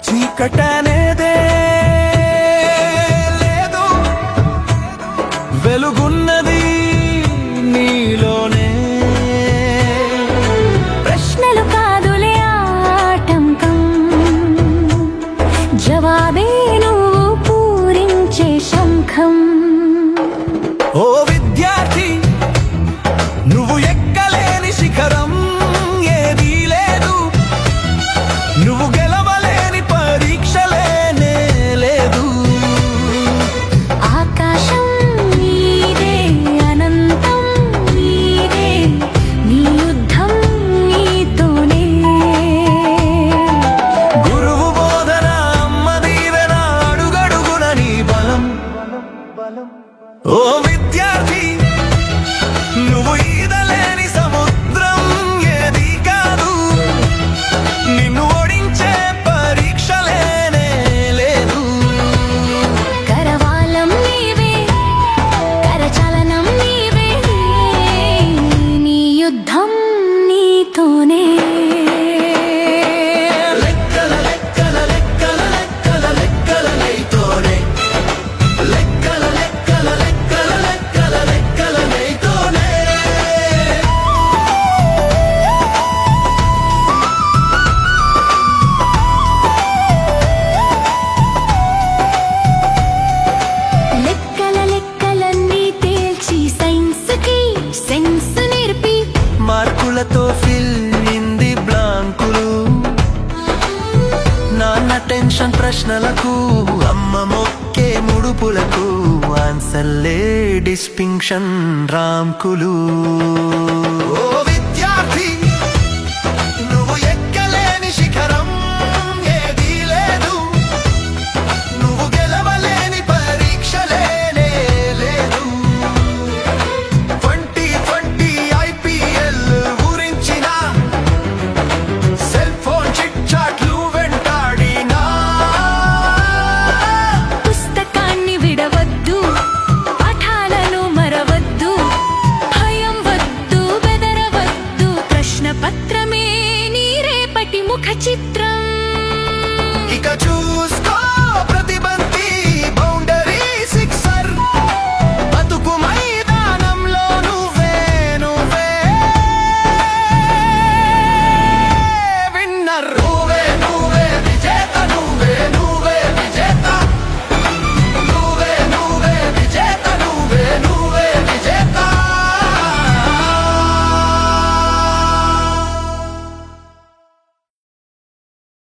చీకటనేదే లేదు, వెలుగున్నది నీలోనే. ప్రశ్నలు కాదులే ఆటంకం, జవాబే నువ్వు పూరించే శంఖం. ఓ విద్యార్థి, నువ్వు ఎక్కలేని శిఖరం ఏదీ లేదు, నువ్వు గెలవలేని పరీక్షలేనే లేదు. ఆకాశం నీదే, అనంతం నీదే, నీ యుద్ధం నీతోనే. గురువు బోధన, అమ్మ దీవెన, అడుగడుగున నీ బలం. ఓ విద్యార్థి, నువ్వు ఈదలేని సముద్రం ఏది కాదు, నిన్ను ఓడించే పరీక్షలేనే లేదు. కరవాలం నీవే, కరచలనం నీవే, నీ యుద్ధం నీతోనే. లెక్కల లెక్కల లెక్కల లెక్కల లెక్కల నీతోనే. లెక్కల లెక్కల లెక్కల లెక్కల లెక్కల నీతోనే. లెక్కల లెక్కలన్నీ తేల్చి సైన్స్కి సెన్స్ నేర్పి మార్కులతో ఫిల్ ఇన్ ది బ్లాంకులు. నాన్న టెన్షన్ ప్రశ్నలకు, అమ్మ మొక్కే ముడుపులకు, ఆన్సర్లే డిస్టింక్షన్ రాంకులు. ఓ విద్యార్థి,